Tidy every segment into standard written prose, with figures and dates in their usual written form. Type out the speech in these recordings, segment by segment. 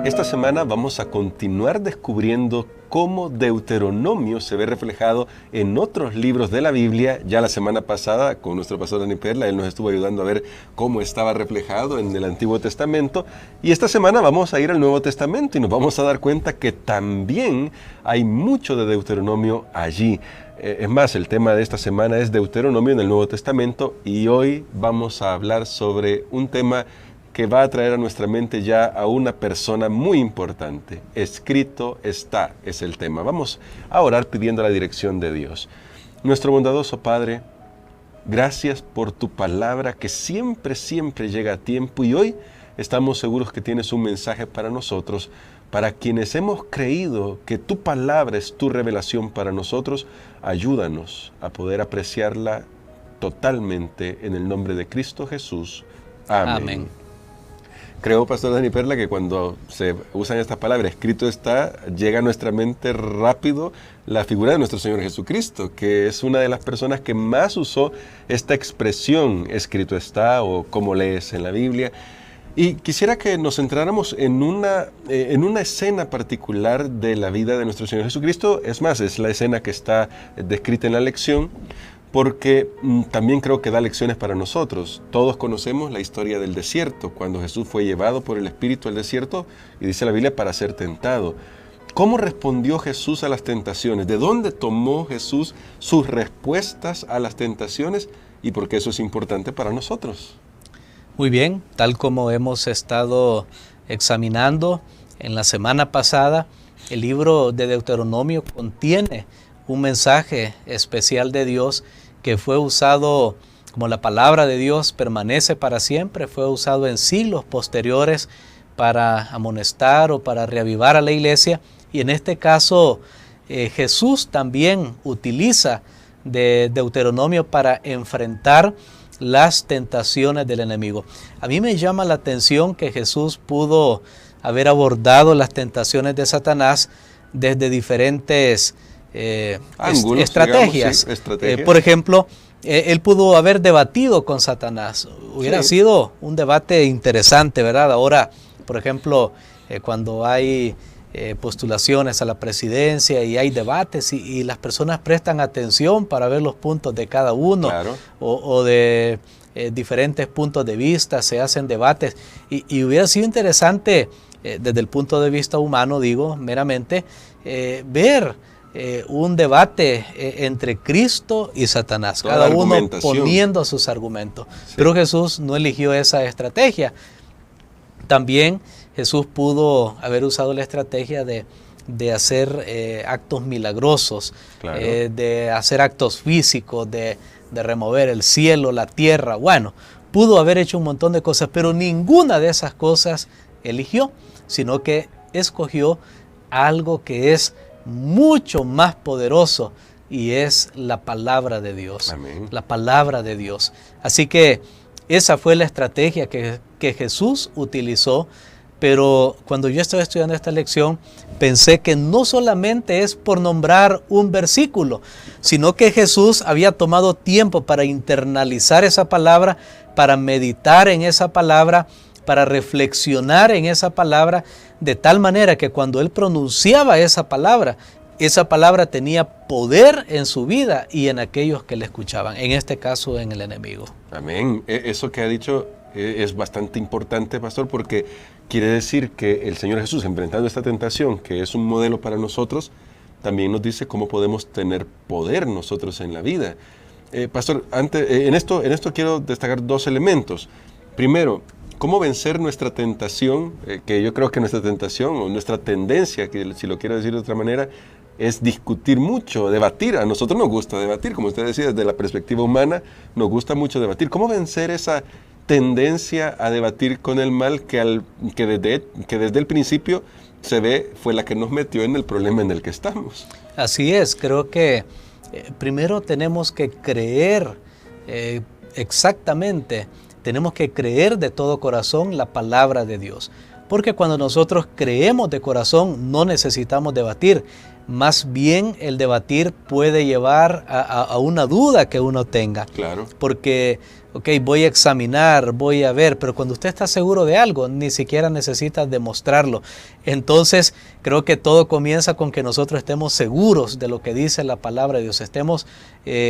Esta semana vamos a continuar descubriendo cómo Deuteronomio se ve reflejado en otros libros de la Biblia. Ya la semana pasada, con nuestro pastor Dani Perla, él nos estuvo ayudando a ver cómo estaba reflejado en el Antiguo Testamento. Y esta semana vamos a ir al Nuevo Testamento y nos vamos a dar cuenta que también hay mucho de Deuteronomio allí. Es más, el tema de esta semana es Deuteronomio en el Nuevo Testamento y hoy vamos a hablar sobre un tema que va a traer a nuestra mente ya a una persona muy importante. Escrito está, es el tema. Vamos a orar pidiendo la dirección de Dios. Nuestro bondadoso Padre, gracias por tu palabra que siempre llega a tiempo y hoy estamos seguros que tienes un mensaje para nosotros, para quienes hemos creído que tu palabra es tu revelación para nosotros. Ayúdanos a poder apreciarla totalmente en el nombre de Cristo Jesús. Amén. Amén. Creo, Pastor Dani Perla, que cuando se usan estas palabras, escrito está, llega a nuestra mente rápido la figura de nuestro Señor Jesucristo, que es una de las personas que más usó esta expresión, escrito está, o como lees en la Biblia. Y quisiera que nos centráramos en una escena particular de la vida de nuestro Señor Jesucristo. Es más, es la escena que está descrita en la lección, porque también creo que da lecciones para nosotros. Todos conocemos la historia del desierto, cuando Jesús fue llevado por el Espíritu al desierto, y dice la Biblia, para ser tentado. ¿Cómo respondió Jesús a las tentaciones? ¿De dónde tomó Jesús sus respuestas a las tentaciones? Y por qué eso es importante para nosotros. Muy bien, tal como hemos estado examinando en la semana pasada, el libro de Deuteronomio contiene un mensaje especial de Dios que fue usado, como la palabra de Dios permanece para siempre, fue usado en siglos posteriores para amonestar o para reavivar a la iglesia. Y en este caso, Jesús también utiliza de Deuteronomio para enfrentar las tentaciones del enemigo. A mí me llama la atención que Jesús pudo haber abordado las tentaciones de Satanás desde diferentes ángulos, estrategias. Digamos, sí, estrategias. Por ejemplo, él pudo haber debatido con Satanás. Hubiera sido un debate interesante, ¿verdad? Ahora, por ejemplo, cuando hay postulaciones a la presidencia y hay debates y las personas prestan atención para ver los puntos de cada uno, claro, o de diferentes puntos de vista, se hacen debates y hubiera sido interesante desde el punto de vista humano, digo, meramente, ver un debate entre Cristo y Satanás, cada uno poniendo sus argumentos. Sí. Pero Jesús no eligió esa estrategia. También Jesús pudo haber usado la estrategia de hacer actos milagrosos, claro, de hacer actos físicos, de remover el cielo, la tierra. Bueno, pudo haber hecho un montón de cosas, pero ninguna de esas cosas eligió, sino que escogió algo que es mucho más poderoso y es la palabra de Dios. Amén. La palabra de Dios. Así que esa fue la estrategia que Jesús utilizó, pero cuando yo estaba estudiando esta lección pensé que no solamente es por nombrar un versículo, sino que Jesús había tomado tiempo para internalizar esa palabra, para meditar en esa palabra, para reflexionar en esa palabra, de tal manera que cuando él pronunciaba esa palabra tenía poder en su vida y en aquellos que le escuchaban, en este caso en el enemigo. Amén. Eso que ha dicho es bastante importante, pastor, porque quiere decir que el Señor Jesús, enfrentando esta tentación, que es un modelo para nosotros, también nos dice cómo podemos tener poder nosotros en la vida. Pastor, en esto quiero destacar dos elementos. Primero, ¿cómo vencer nuestra tentación? Que yo creo que nuestra tentación o nuestra tendencia, que si lo quiero decir de otra manera, es discutir mucho, debatir. A nosotros nos gusta debatir, como usted decía, desde la perspectiva humana, nos gusta mucho debatir. ¿Cómo vencer esa tendencia a debatir con el mal que desde el principio se ve fue la que nos metió en el problema en el que estamos? Así es, creo que primero tenemos que creer exactamente. Tenemos que creer de todo corazón la palabra de Dios. Porque cuando nosotros creemos de corazón, no necesitamos debatir. más bien el debatir puede llevar a una duda que uno tenga. Claro. Porque, ok, voy a examinar, voy a ver, pero cuando usted está seguro de algo, ni siquiera necesita demostrarlo. Entonces, creo que todo comienza con que nosotros estemos seguros de lo que dice la palabra de Dios. Estemos,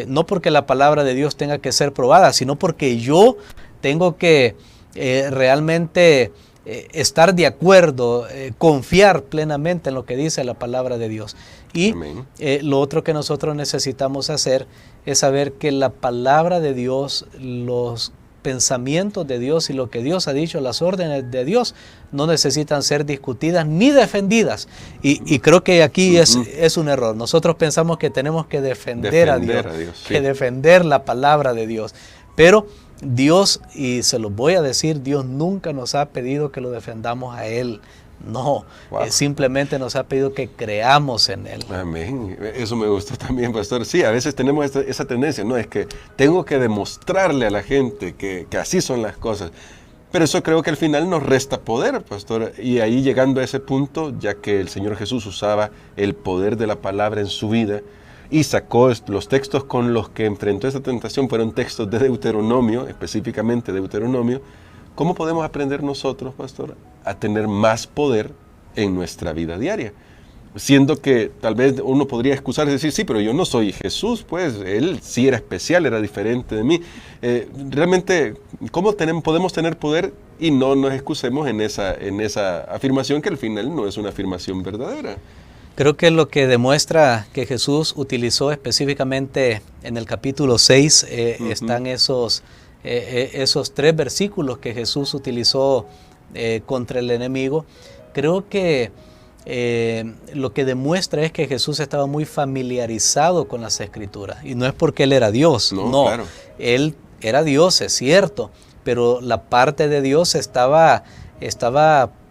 no porque la palabra de Dios tenga que ser probada, sino porque yo tengo que realmente estar de acuerdo, confiar plenamente en lo que dice la palabra de Dios. Y lo otro que nosotros necesitamos hacer es saber que la palabra de Dios, los pensamientos de Dios y lo que Dios ha dicho, las órdenes de Dios, no necesitan ser discutidas ni defendidas. Y creo que aquí es un error. Nosotros pensamos que tenemos que defender a Dios, que defender la palabra de Dios. Pero Dios, y se lo voy a decir, Dios nunca nos ha pedido que lo defendamos a Él. No, simplemente nos ha pedido que creamos en Él. Amén. Eso me gustó también, pastor. Sí, a veces tenemos esa tendencia, ¿no? Es que tengo que demostrarle a la gente que así son las cosas. Pero eso creo que al final nos resta poder, pastor. Y ahí llegando a ese punto, ya que el Señor Jesús usaba el poder de la palabra en su vida, y sacó los textos con los que enfrentó esa tentación, fueron textos de Deuteronomio, específicamente Deuteronomio. ¿Cómo podemos aprender nosotros, pastor, a tener más poder en nuestra vida diaria? Siendo que tal vez uno podría excusarse y decir, sí, pero yo no soy Jesús, pues Él sí era especial, era diferente de mí. Realmente, ¿cómo podemos tener poder y no nos excusemos en esa afirmación que al final no es una afirmación verdadera? Creo que lo que demuestra que Jesús utilizó específicamente en el capítulo 6, están esos 3 versículos que Jesús utilizó contra el enemigo. Creo que lo que demuestra es que Jesús estaba muy familiarizado con las Escrituras. Y no es porque Él era Dios, no. Claro. Él era Dios, es cierto, pero la parte de Dios estaba,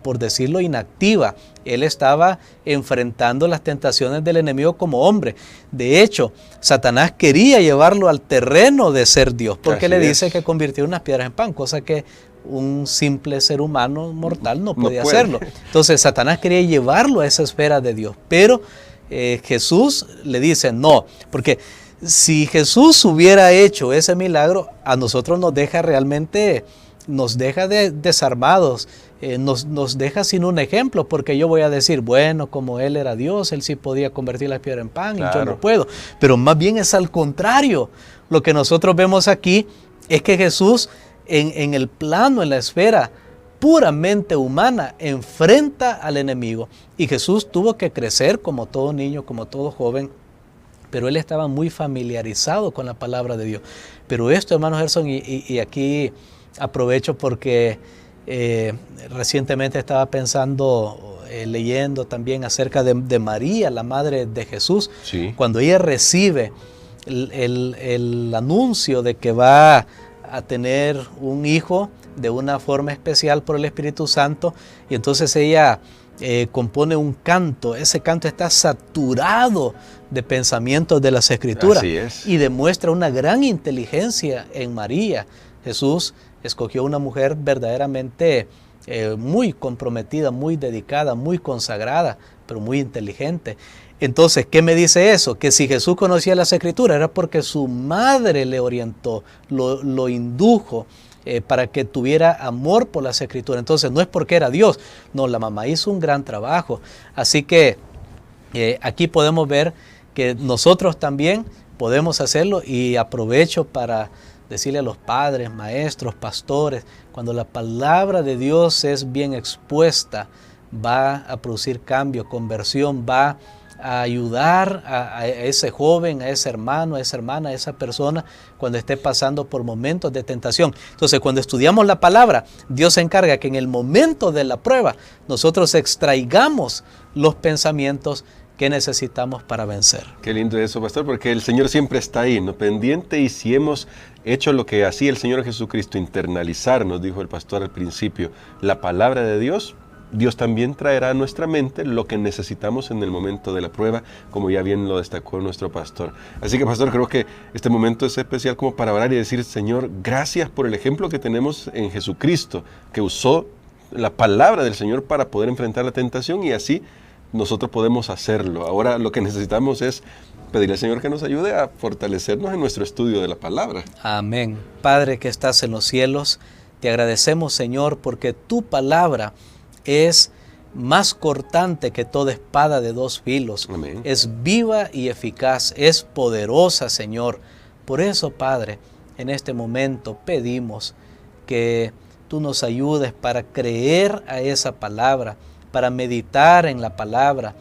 por decirlo, inactiva. Él estaba enfrentando las tentaciones del enemigo como hombre. De hecho, Satanás quería llevarlo al terreno de ser Dios, porque le dice que convirtió unas piedras en pan, cosa que un simple ser humano mortal no podía hacerlo. Entonces Satanás quería llevarlo a esa esfera de Dios, pero Jesús le dice no, porque si Jesús hubiera hecho ese milagro, a nosotros nos deja realmente, desarmados, nos deja sin un ejemplo, porque yo voy a decir, bueno, como Él era Dios, Él sí podía convertir la piedra en pan, claro, y yo no puedo. Pero más bien es al contrario. Lo que nosotros vemos aquí es que Jesús, en el plano, en la esfera puramente humana, enfrenta al enemigo. Y Jesús tuvo que crecer como todo niño, como todo joven, pero Él estaba muy familiarizado con la palabra de Dios. Pero esto, hermano Gerson, y aquí aprovecho porque recientemente estaba pensando, leyendo también acerca de María, la madre de Jesús. Sí. Cuando ella recibe el anuncio de que va a tener un hijo de una forma especial por el Espíritu Santo, y entonces ella compone un canto. Ese canto está saturado de pensamientos de las Escrituras. Así es. Y demuestra una gran inteligencia en María. Jesús escogió una mujer verdaderamente muy comprometida, muy dedicada, muy consagrada, pero muy inteligente. Entonces, ¿qué me dice eso? Que si Jesús conocía las Escrituras era porque su madre le orientó, lo indujo para que tuviera amor por las Escrituras. Entonces, no es porque era Dios, no, la mamá hizo un gran trabajo. Así que aquí podemos ver que nosotros también podemos hacerlo, y aprovecho para decirle a los padres, maestros, pastores, cuando la palabra de Dios es bien expuesta, va a producir cambio, conversión, va a ayudar a ese joven, a ese hermano, a esa hermana, a esa persona cuando esté pasando por momentos de tentación. Entonces, cuando estudiamos la palabra, Dios se encarga que en el momento de la prueba nosotros extraigamos los pensamientos que necesitamos para vencer. Qué lindo eso, pastor, porque el Señor siempre está ahí, ¿no? Pendiente, y si hemos hecho lo que hacía el Señor Jesucristo, internalizar, nos dijo el pastor al principio, la palabra de Dios, Dios también traerá a nuestra mente lo que necesitamos en el momento de la prueba, como ya bien lo destacó nuestro pastor. Así que, pastor, creo que este momento es especial como para orar y decir, Señor, gracias por el ejemplo que tenemos en Jesucristo, que usó la palabra del Señor para poder enfrentar la tentación, y así nosotros podemos hacerlo. Ahora lo que necesitamos es pedirle al Señor que nos ayude a fortalecernos en nuestro estudio de la palabra. Amén. Padre que estás en los cielos, te agradecemos, Señor, porque tu palabra es más cortante que toda espada de dos filos. Amén. Es viva y eficaz, es poderosa, Señor. Por eso, Padre, en este momento pedimos que tú nos ayudes para creer a esa palabra, para meditar en la palabra,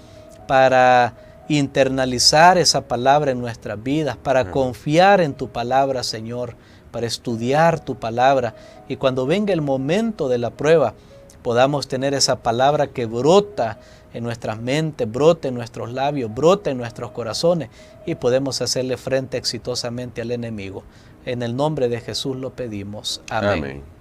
para internalizar esa palabra en nuestras vidas, para confiar en tu palabra, Señor, para estudiar tu palabra, y cuando venga el momento de la prueba, podamos tener esa palabra que brota en nuestras mentes, brota en nuestros labios, brota en nuestros corazones, y podemos hacerle frente exitosamente al enemigo. En el nombre de Jesús lo pedimos. Amén. Amén.